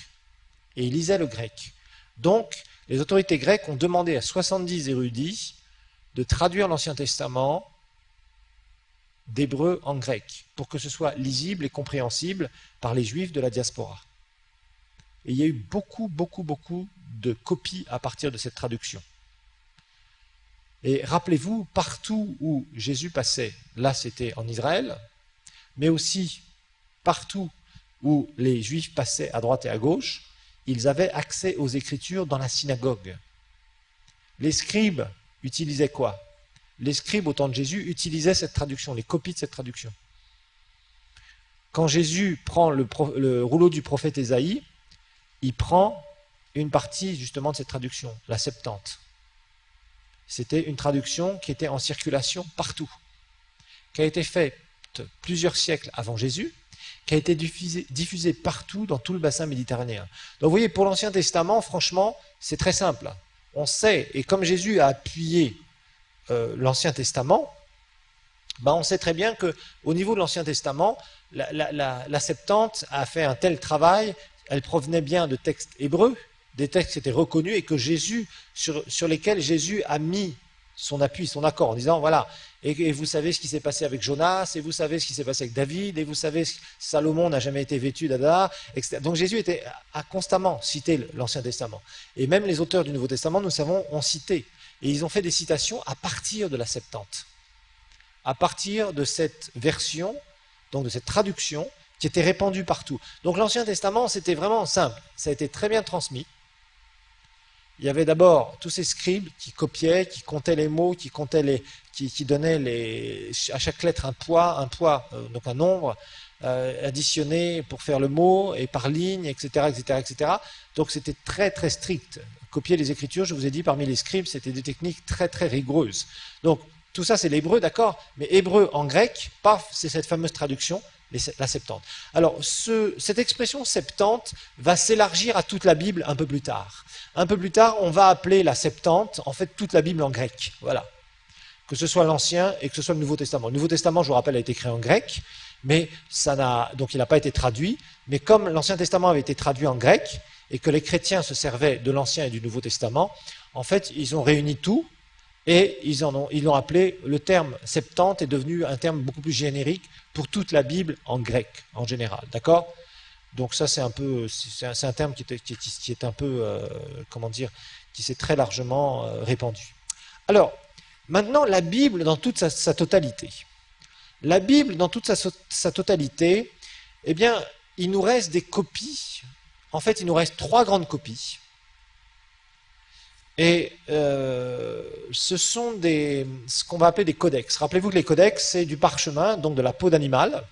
et ils lisaient le grec. Donc les autorités grecques ont demandé à 70 érudits de traduire l'Ancien Testament d'hébreu en grec, pour que ce soit lisible et compréhensible par les Juifs de la diaspora. Et il y a eu beaucoup de copies à partir de cette traduction. Et rappelez-vous, partout où Jésus passait, là c'était en Israël, mais aussi partout où les Juifs passaient à droite et à gauche, ils avaient accès aux Écritures dans la synagogue. Les scribes utilisaient quoi? Les scribes, au temps de Jésus, utilisaient cette traduction, les copies de cette traduction. Quand Jésus prend le rouleau du prophète Ésaïe, il prend une partie justement de cette traduction, la Septante. C'était une traduction qui était en circulation partout, qui a été faite plusieurs siècles avant Jésus, qui a été diffusé partout dans tout le bassin méditerranéen. Donc vous voyez, pour l'Ancien Testament, franchement, c'est très simple. On sait, et comme Jésus a appuyé l'Ancien Testament, on sait très bien qu'au niveau de l'Ancien Testament, la Septante a fait un tel travail, elle provenait bien de textes hébreux, des textes qui étaient reconnus et que Jésus, sur lesquels Jésus a mis son appui, son accord, en disant voilà, et vous savez ce qui s'est passé avec Jonas, et vous savez ce qui s'est passé avec David, et vous savez que Salomon n'a jamais été vêtu d'Adar, etc. Donc Jésus a constamment cité l'Ancien Testament. Et même les auteurs du Nouveau Testament, nous savons, ont cité. Et ils ont fait des citations à partir de la Septante. À partir de cette version, donc de cette traduction, qui était répandue partout. Donc l'Ancien Testament, c'était vraiment simple. Ça a été très bien transmis. Il y avait d'abord tous ces scribes qui copiaient, qui comptaient les mots, qui donnaient à chaque lettre un poids, donc un nombre, additionné pour faire le mot, et par ligne, etc., etc., etc. Donc c'était très très strict. Copier les Écritures, je vous ai dit, parmi les scribes, c'était des techniques très très rigoureuses. Donc tout ça c'est l'hébreu, d'accord, mais hébreu en grec, paf, c'est cette fameuse traduction, la Septante. Alors, cette expression Septante va s'élargir à toute la Bible un peu plus tard. Un peu plus tard, on va appeler la Septante, en fait, toute la Bible en grec. Voilà. Que ce soit l'Ancien et que ce soit le Nouveau Testament. Le Nouveau Testament, je vous rappelle, a été écrit en grec, mais donc il n'a pas été traduit. Mais comme l'Ancien Testament avait été traduit en grec, et que les chrétiens se servaient de l'Ancien et du Nouveau Testament, en fait, ils ont réuni tout, et ils l'ont appelé, le terme Septante est devenu un terme beaucoup plus générique pour toute la Bible en grec, en général, d'accord? Donc ça c'est un terme qui est un peu, comment dire, qui s'est très largement répandu. Alors, maintenant la Bible dans toute sa totalité. La Bible dans toute sa totalité, eh bien, il nous reste des copies, en fait il nous reste 3 grandes copies. Et ce sont ce qu'on va appeler des codex. Rappelez-vous que les codex, c'est du parchemin, donc de la peau d'animal,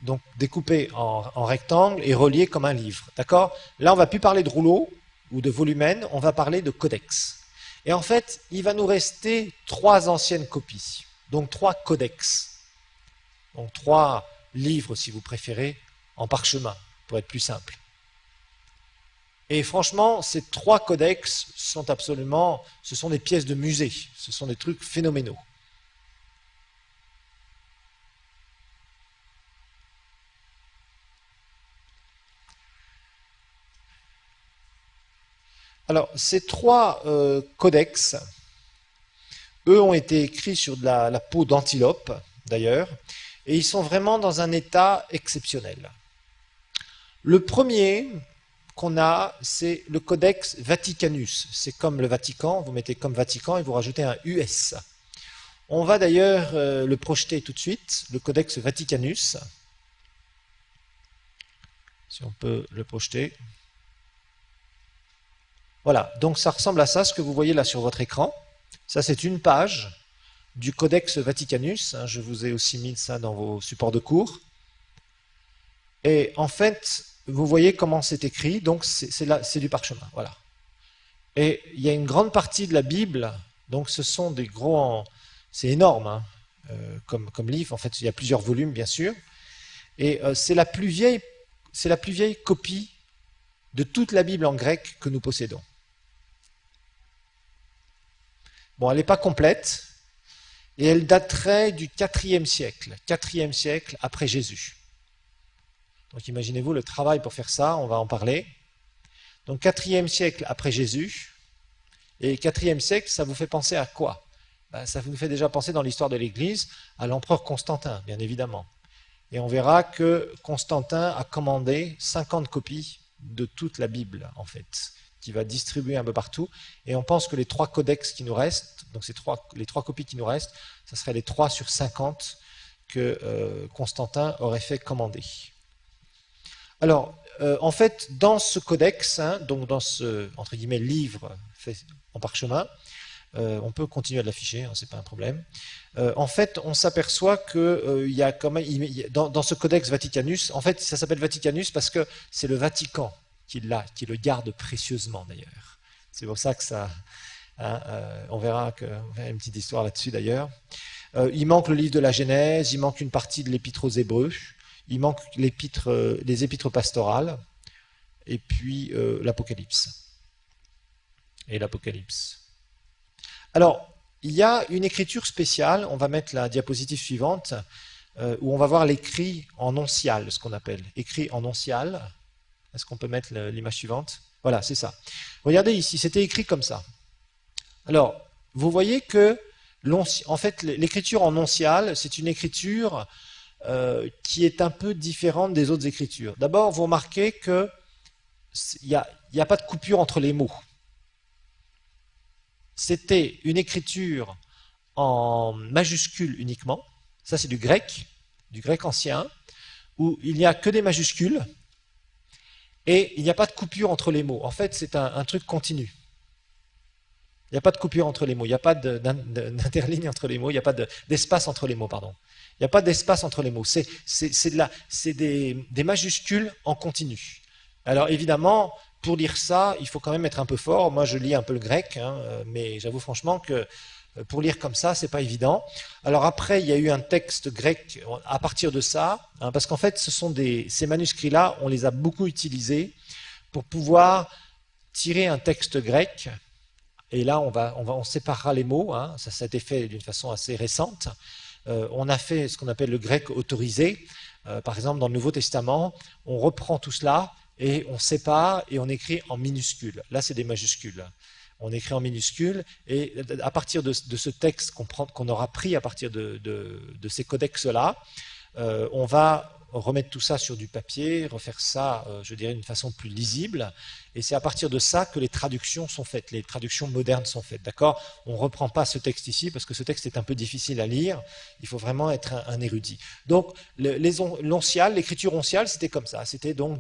donc découpé en rectangle et relié comme un livre. D'accord? Là, on ne va plus parler de rouleau ou de volumen, on va parler de codex. Et en fait, il va nous rester 3 anciennes copies, donc 3 codex. Donc 3 livres, si vous préférez, en parchemin, pour être plus simple. Et franchement, ces 3 codex ce sont des pièces de musée, ce sont des trucs phénoménaux. Alors, ces 3 codex, eux ont été écrits sur de la peau d'antilope, d'ailleurs, et ils sont vraiment dans un état exceptionnel. Le premier qu'on a, c'est le Codex Vaticanus. C'est comme le Vatican, vous mettez comme Vatican et vous rajoutez un US. On va d'ailleurs le projeter tout de suite, le Codex Vaticanus. Si on peut le projeter. Voilà, donc ça ressemble à ça, ce que vous voyez là sur votre écran. Ça, c'est une page du Codex Vaticanus. Je vous ai aussi mis ça dans vos supports de cours. Et en fait, vous voyez comment c'est écrit, donc c'est du parchemin, voilà. Et il y a une grande partie de la Bible, donc ce sont des gros, c'est énorme, hein, comme livre, en fait il y a plusieurs volumes bien sûr, et c'est la plus vieille copie de toute la Bible en grec que nous possédons. Bon, elle n'est pas complète, et elle daterait du IVe siècle après Jésus. Donc imaginez-vous le travail pour faire ça, on va en parler. Donc 4e siècle après Jésus, et 4e siècle, ça vous fait penser à quoi? Ça vous fait déjà penser dans l'histoire de l'Église à l'empereur Constantin, bien évidemment. Et on verra que Constantin a commandé 50 copies de toute la Bible, en fait, qui va distribuer un peu partout. Et on pense que les 3 codex qui nous restent, donc les 3 copies qui nous restent, ça serait les 3 sur 50 que Constantin aurait fait commander. Alors, en fait, dans ce codex, donc dans ce, entre guillemets, livre fait en parchemin, on peut continuer à l'afficher, c'est pas un problème. En fait, on s'aperçoit que il y a quand même, dans ce codex Vaticanus, en fait, ça s'appelle Vaticanus parce que c'est le Vatican qui le garde précieusement d'ailleurs. C'est pour ça que ça, on verra une petite histoire là-dessus d'ailleurs. Il manque le livre de la Genèse, il manque une partie de l'épître aux Hébreux, il manque les épîtres pastorales, et puis l'Apocalypse. Et l'Apocalypse. Alors, il y a une écriture spéciale, on va mettre la diapositive suivante, où on va voir l'écrit en oncial, ce qu'on appelle. Écrit en oncial. Est-ce qu'on peut mettre l'image suivante? Voilà, c'est ça. Regardez ici, c'était écrit comme ça. Alors, vous voyez que en fait, l'écriture en oncial, c'est une écriture qui est un peu différente des autres écritures. D'abord, vous remarquez qu'il n'y a pas de coupure entre les mots. C'était une écriture en majuscules uniquement. Ça, c'est du grec ancien, où il n'y a que des majuscules et il n'y a pas de coupure entre les mots. En fait, c'est un truc continu. Il n'y a pas de coupure entre les mots, il n'y a pas d'interligne entre les mots, il n'y a pas d'espace entre les mots, pardon. Il n'y a pas d'espace entre les mots. C'est des majuscules en continu. Alors évidemment, pour lire ça, il faut quand même être un peu fort. Moi, je lis un peu le grec, hein, mais j'avoue franchement que pour lire comme ça, c'est pas évident. Alors après, il y a eu un texte grec à partir de ça, hein, parce qu'en fait, ces manuscrits-là, on les a beaucoup utilisés pour pouvoir tirer un texte grec. Et là, on séparera les mots. Hein, ça a été fait d'une façon assez récente. On a fait ce qu'on appelle le grec autorisé. Par exemple, dans le Nouveau Testament, on reprend tout cela et on sépare et on écrit en minuscules. Là, c'est des majuscules. On écrit en minuscules et à partir de ce texte qu'on aura pris à partir de ces codex-là, on va remettre tout ça sur du papier, refaire ça, je dirais, d'une façon plus lisible. Et c'est à partir de ça que les traductions sont faites, les traductions modernes sont faites. D'accord? On ne reprend pas ce texte ici parce que ce texte est un peu difficile à lire. Il faut vraiment être un érudit. Donc, l'oncial, l'écriture onciale, c'était comme ça. C'était donc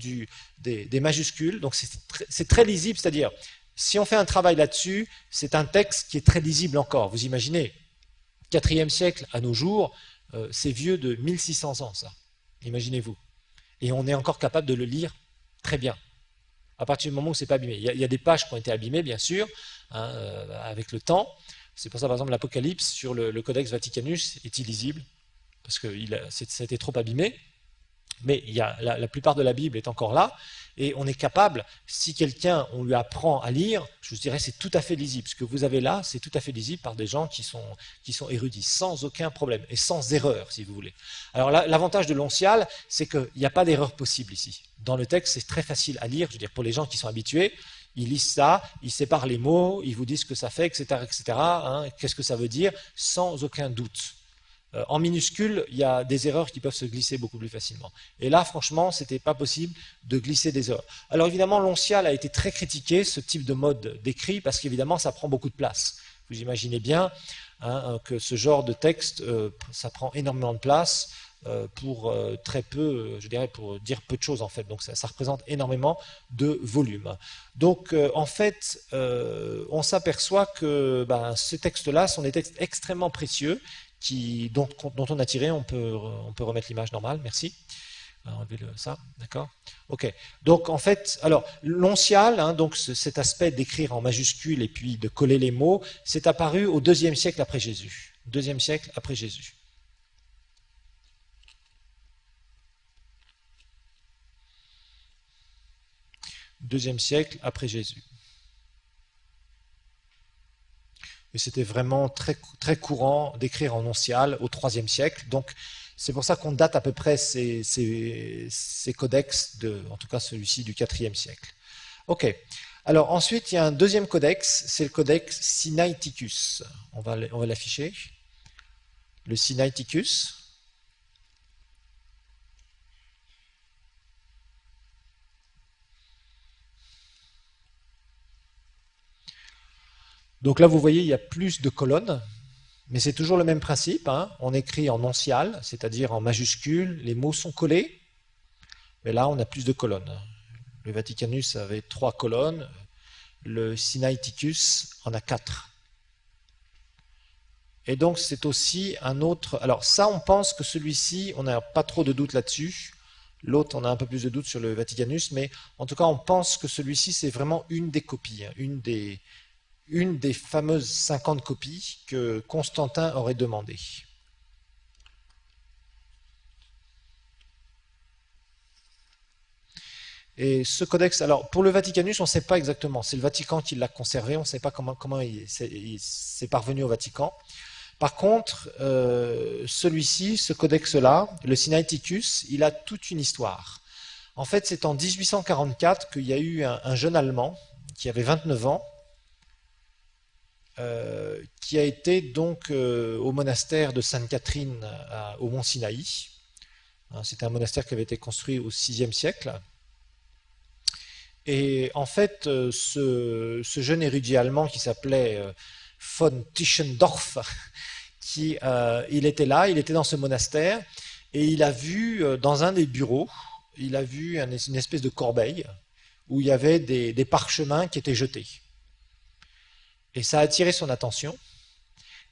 des majuscules. Donc, c'est très lisible, c'est-à-dire, si on fait un travail là-dessus, c'est un texte qui est très lisible encore. Vous imaginez, 4e siècle à nos jours, c'est vieux de 1600 ans, ça. Imaginez-vous. Et on est encore capable de le lire très bien. À partir du moment où c'est pas abîmé. Il y a des pages qui ont été abîmées, bien sûr, hein, avec le temps. C'est pour ça, par exemple, l'Apocalypse sur le Codex Vaticanus est illisible, parce que ça a été trop abîmé. Mais la plupart de la Bible est encore là, et on est capable, si quelqu'un, on lui apprend à lire, je vous dirais, c'est tout à fait lisible. Ce que vous avez là, c'est tout à fait lisible par des gens qui sont érudits, sans aucun problème, et sans erreur, si vous voulez. Alors l'avantage de l'oncial, c'est qu'il n'y a pas d'erreur possible ici. Dans le texte, c'est très facile à lire, je veux dire, pour les gens qui sont habitués, ils lisent ça, ils séparent les mots, ils vous disent ce que ça fait, etc., etc., hein, qu'est-ce que ça veut dire, sans aucun doute. En minuscule, il y a des erreurs qui peuvent se glisser beaucoup plus facilement. Et là, franchement, c'était pas possible de glisser des erreurs. Alors évidemment, l'oncial a été très critiqué, ce type de mode d'écrit, parce qu'évidemment, ça prend beaucoup de place. Vous imaginez bien hein, que ce genre de texte, ça prend énormément de place pour très peu, je dirais, pour dire peu de choses en fait. Donc ça représente énormément de volume. Donc en fait, on s'aperçoit que ce texte-là sont des textes extrêmement précieux, dont on a tiré, on peut remettre l'image normale, merci. Enlever ça, d'accord. Ok. Donc en fait, alors l'oncial, hein, donc cet aspect d'écrire en majuscules et puis de coller les mots, c'est apparu au IIe siècle après Jésus. 2e siècle après Jésus. Deuxième siècle après Jésus. Et c'était vraiment très, très courant d'écrire en oncial au IIIe siècle. Donc, c'est pour ça qu'on date à peu près ces codex, en tout cas celui-ci du IVe siècle. Ok. Alors ensuite, il y a un deuxième codex, c'est le codex Sinaiticus. On va l'afficher. Le Sinaiticus. Donc là, vous voyez, il y a plus de colonnes, mais c'est toujours le même principe. Hein. On écrit en oncial, c'est-à-dire en majuscules, les mots sont collés, mais là, on a plus de colonnes. Le Vaticanus avait 3 colonnes, le Sinaiticus en a 4. Et donc, c'est aussi un autre... Alors ça, on pense que celui-ci, on n'a pas trop de doute là-dessus. L'autre, on a un peu plus de doute sur le Vaticanus, mais en tout cas, on pense que celui-ci, c'est vraiment une des copies, hein, une des fameuses 50 copies que Constantin aurait demandé. Et ce codex, alors pour le Vaticanus, on ne sait pas exactement. C'est le Vatican qui l'a conservé. On ne sait pas comment il s'est parvenu au Vatican. Par contre, celui-ci, ce codex-là, le Sinaiticus, il a toute une histoire. En fait, c'est en 1844 qu'il y a eu un jeune Allemand qui avait 29 ans, qui a été donc au monastère de Sainte-Catherine au Mont Sinaï. C'était un monastère qui avait été construit au VIe siècle. Et en fait, ce jeune érudit allemand qui s'appelait von Tischendorf, il était là, il était dans ce monastère, et il a vu dans un des bureaux, il a vu une espèce de corbeille où il y avait des parchemins qui étaient jetés. Et ça a attiré son attention.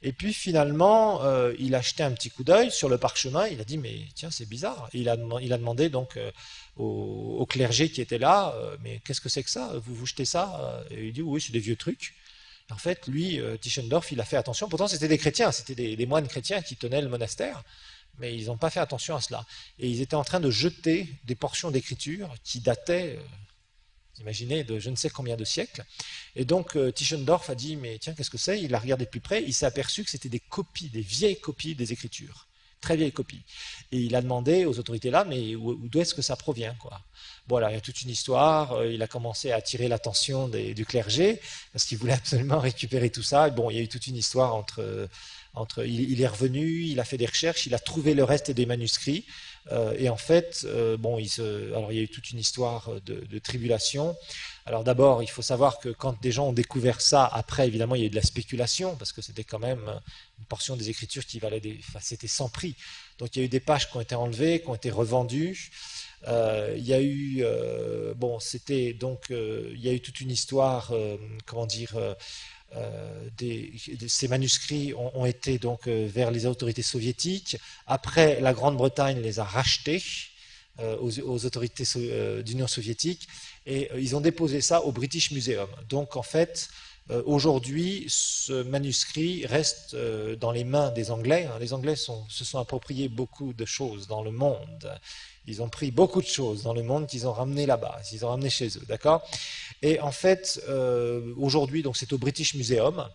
Et puis finalement, il a jeté un petit coup d'œil sur le parchemin. Il a dit mais tiens c'est bizarre. Et il a demandé donc au clergé qui était là, mais qu'est-ce que c'est que ça? Vous jetez ça? Et il dit oui c'est des vieux trucs. En fait, lui, Tischendorf, il a fait attention. Pourtant, c'était des chrétiens, c'était des moines chrétiens qui tenaient le monastère, mais ils n'ont pas fait attention à cela. Et ils étaient en train de jeter des portions d'écriture qui dataient, imaginez, de je ne sais combien de siècles. Et donc, Tischendorf a dit, mais tiens, qu'est-ce que c'est? Il a regardé de plus près, il s'est aperçu que c'était des copies, des vieilles copies des écritures. Très vieilles copies. Et il a demandé aux autorités là, mais d'où est-ce que ça provient, quoi? Voilà, il y a toute une histoire. Il a commencé à attirer l'attention du clergé parce qu'il voulait absolument récupérer tout ça. Et bon, il y a eu toute une histoire il est revenu, il a fait des recherches, il a trouvé le reste des manuscrits. Et en fait, bon, alors il y a eu toute une histoire de tribulation. Alors d'abord, il faut savoir que quand des gens ont découvert ça, après évidemment il y a eu de la spéculation parce que c'était quand même une portion des Écritures qui valait c'était sans prix. Donc il y a eu des pages qui ont été enlevées, qui ont été revendues. Il y a eu bon, c'était donc il y a eu toute une histoire, comment dire. Ces manuscrits ont été donc vers les autorités soviétiques. Après, la Grande-Bretagne les a rachetés aux autorités d'Union soviétique et ils ont déposé ça au British Museum. Donc en fait, aujourd'hui, ce manuscrit reste dans les mains des Anglais. Les Anglais se sont appropriés beaucoup de choses dans le monde. Ils ont pris beaucoup de choses dans le monde qu'ils ont ramené là-bas, qu'ils ont ramené chez eux, d'accord? Et en fait, aujourd'hui, donc c'est au British Museum,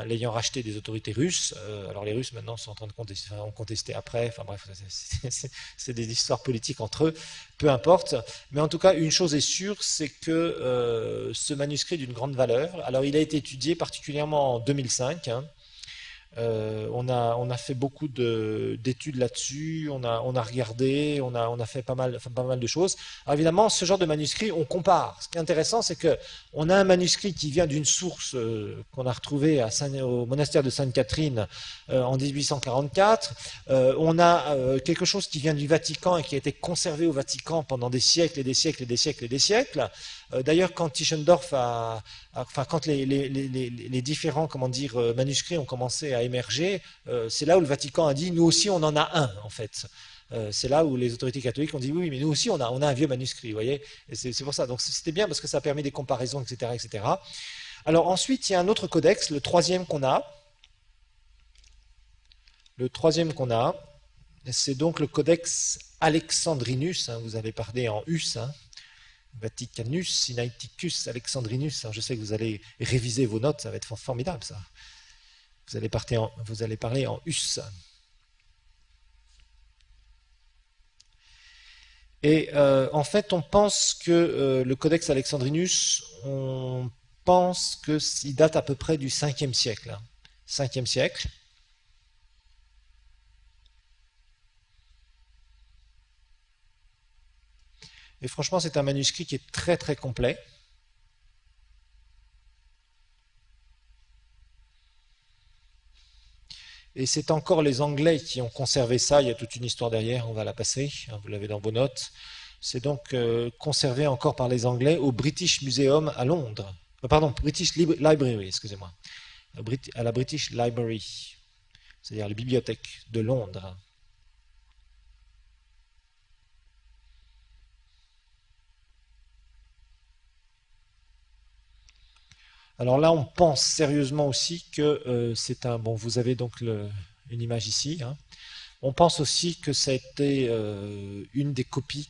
l'ayant racheté des autorités russes. Alors les Russes maintenant sont en train de contester après. Enfin bref, c'est des histoires politiques entre eux. Peu importe. Mais en tout cas, une chose est sûre, c'est que ce manuscrit est d'une grande valeur. Alors il a été étudié particulièrement en 2005. On a fait beaucoup d'études là-dessus, on a regardé, on a fait pas mal de choses. Alors évidemment, ce genre de manuscrit, on compare. Ce qui est intéressant, c'est que on a un manuscrit qui vient d'une source qu'on a retrouvée au monastère de Sainte-Catherine en 1844. On a quelque chose qui vient du Vatican et qui a été conservé au Vatican pendant des siècles et des siècles et des siècles et des siècles. D'ailleurs, quand Tischendorf quand les différents, comment dire, manuscrits ont commencé à émerger, c'est là où le Vatican a dit, nous aussi on en a un, en fait. C'est là où les autorités catholiques ont dit, oui, mais nous aussi on a un vieux manuscrit, vous voyez. Et c'est pour ça. Donc c'était bien parce que ça permet des comparaisons, etc., etc. Alors ensuite, il y a un autre codex, le troisième qu'on a. Le troisième qu'on a, c'est donc le codex Alexandrinus. Vous avez parlé en us. Vaticanus, Sinaiticus, Alexandrinus. Alors je sais que vous allez réviser vos notes, ça va être formidable ça. Vous allez parler en us. Et en fait, on pense que le Codex Alexandrinus, on pense qu'il date à peu près du 5e siècle. 5e siècle. Et franchement, c'est un manuscrit qui est très très complet. Et c'est encore les Anglais qui ont conservé ça. Il y a toute une histoire derrière, on va la passer. Vous l'avez dans vos notes. C'est donc conservé encore par les Anglais au British Museum à Londres. Pardon, British Library, excusez-moi. À la British Library, c'est-à-dire la bibliothèque de Londres. Alors là, on pense sérieusement aussi que c'est un... Bon, vous avez donc une image ici. On pense aussi que ça a été une des copies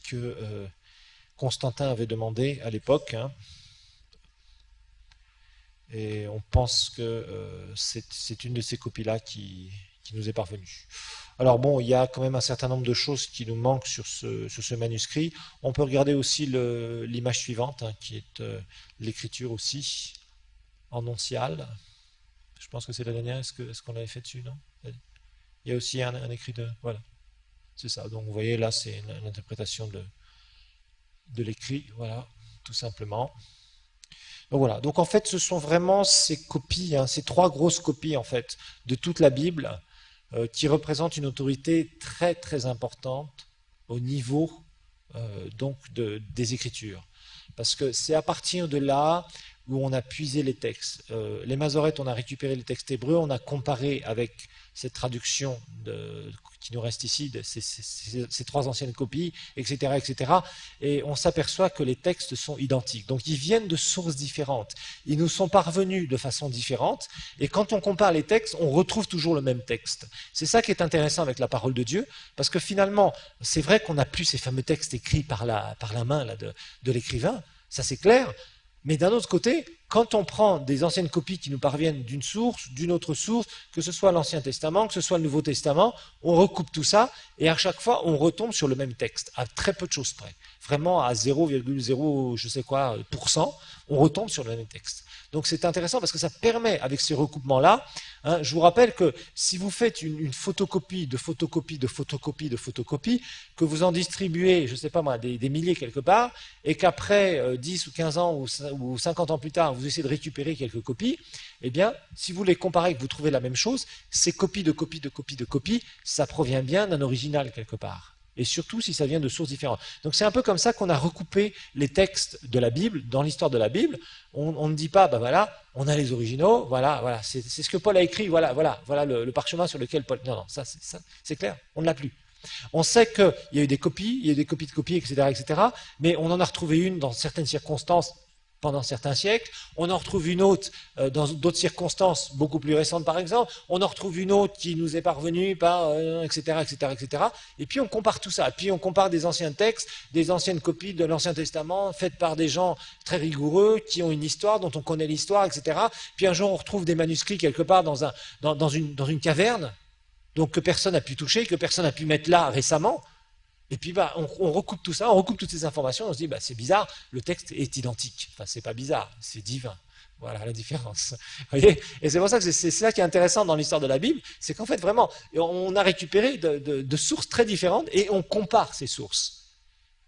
Constantin avait demandé à l'époque, hein, et on pense que c'est une de ces copies-là qui nous est parvenue. Alors bon, il y a quand même un certain nombre de choses qui nous manquent sur ce manuscrit. On peut regarder aussi l'image suivante, hein, qui est l'écriture aussi, en oncial. Je pense que c'est la dernière. Est-ce qu'on l'avait fait dessus, non? Il y a aussi un écrit de... Voilà, c'est ça. Donc vous voyez, là, c'est une interprétation de l'écrit, voilà, tout simplement. Donc voilà. Donc en fait, ce sont vraiment ces copies, hein, ces trois grosses copies en fait de toute la Bible qui représentent une autorité très très importante au niveau donc des Écritures. Parce que c'est à partir de là où on a puisé les textes. Les Masorètes, on a récupéré les textes hébreux, on a comparé avec cette traduction qui nous reste ici, ces trois anciennes copies, etc., etc. Et on s'aperçoit que les textes sont identiques. Donc ils viennent de sources différentes. Ils nous sont parvenus de façon différente. Et quand on compare les textes, on retrouve toujours le même texte. C'est ça qui est intéressant avec la parole de Dieu, parce que finalement, c'est vrai qu'on n'a plus ces fameux textes écrits par la main là, de l'écrivain, ça c'est clair, mais d'un autre côté, quand on prend des anciennes copies qui nous parviennent d'une source, d'une autre source, que ce soit l'Ancien Testament, que ce soit le Nouveau Testament, on recoupe tout ça et à chaque fois on retombe sur le même texte, à très peu de choses près. Vraiment à 0,0 je sais quoi %, on retombe sur le même texte. Donc c'est intéressant parce que ça permet, avec ces recoupements-là, hein, je vous rappelle que si vous faites une photocopie de photocopie de photocopie de photocopie, que vous en distribuez, je ne sais pas moi, des milliers quelque part, et qu'après 10 ou 15 ans ou 50 ans plus tard, vous essayez de récupérer quelques copies, eh bien, si vous les comparez et que vous trouvez la même chose, ces copies de copies de copies de copies, ça provient bien d'un original quelque part. Et surtout si ça vient de sources différentes. Donc c'est un peu comme ça qu'on a recoupé les textes de la Bible, dans l'histoire de la Bible. On ne dit pas, ben voilà, on a les originaux, voilà, c'est ce que Paul a écrit, voilà le parchemin sur lequel Paul... Non, ça c'est clair, on ne l'a plus. On sait qu'il y a eu des copies, il y a eu des copies de copies, etc., mais on en a retrouvé une dans certaines circonstances pendant certains siècles, on en retrouve une autre dans d'autres circonstances beaucoup plus récentes par exemple, on en retrouve une autre qui nous est parvenue par, etc., etc., etc., et puis on compare tout ça, et puis on compare des anciens textes, des anciennes copies de l'Ancien Testament, faites par des gens très rigoureux, qui ont une histoire, dont on connaît l'histoire, etc., puis un jour on retrouve des manuscrits quelque part dans une caverne, donc que personne n'a pu toucher, que personne n'a pu mettre là récemment, et puis bah, on recoupe tout ça, on recoupe toutes ces informations, on se dit bah, c'est bizarre, le texte est identique. Enfin, c'est pas bizarre, c'est divin. Voilà la différence. Vous voyez, et c'est pour ça que c'est ça qui est intéressant dans l'histoire de la Bible, c'est qu'en fait vraiment, on a récupéré de sources très différentes et on compare ces sources.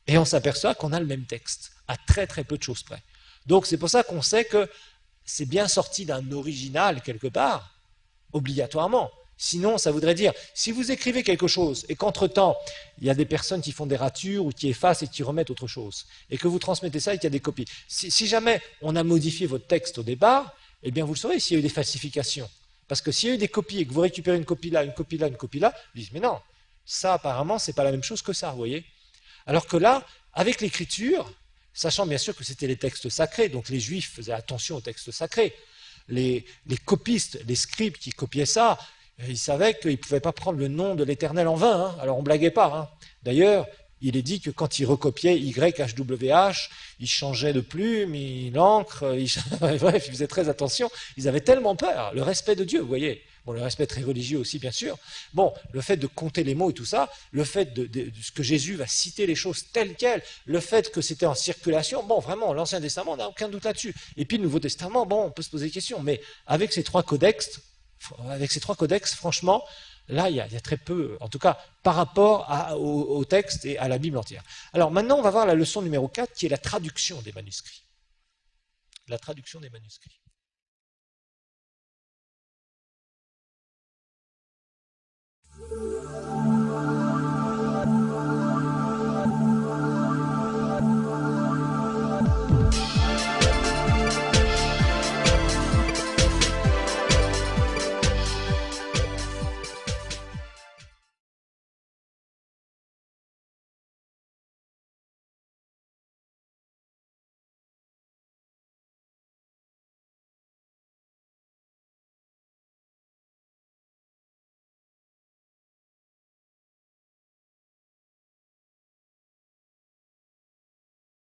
Et on s'aperçoit qu'on a le même texte, à très très peu de choses près. Donc c'est pour ça qu'on sait que c'est bien sorti d'un original quelque part, obligatoirement. Sinon, ça voudrait dire, si vous écrivez quelque chose et qu'entre-temps, il y a des personnes qui font des ratures ou qui effacent et qui remettent autre chose, et que vous transmettez ça et qu'il y a des copies. Si jamais on a modifié votre texte au départ, eh bien vous le saurez s'il y a eu des falsifications. Parce que s'il y a eu des copies et que vous récupérez une copie là, une copie là, une copie là, vous dites, mais non, ça apparemment, c'est pas la même chose que ça, vous voyez. Alors que là, avec l'écriture, sachant bien sûr que c'était les textes sacrés, donc les juifs faisaient attention aux textes sacrés, les copistes, les scribes qui copiaient ça, ils savaient qu'ils ne pouvaient pas prendre le nom de l'Éternel en vain, hein. Alors on ne blaguait pas. Hein. D'ailleurs, il est dit que quand ils recopiaient YHWH, ils changeaient de plume, l'encre, bref, ils faisaient très attention. Ils avaient tellement peur, le respect de Dieu, vous voyez. Bon, le respect très religieux aussi, bien sûr. Bon, le fait de compter les mots et tout ça, le fait de ce que Jésus va citer les choses telles quelles, le fait que c'était en circulation, bon, vraiment, l'Ancien Testament, on n'a aucun doute là-dessus. Et puis le Nouveau Testament, bon, on peut se poser des questions. Mais avec ces trois codex, franchement, là, il y a très peu, en tout cas, par rapport au texte et à la Bible entière. Alors maintenant, on va voir la leçon numéro 4, qui est la traduction des manuscrits. La traduction des manuscrits.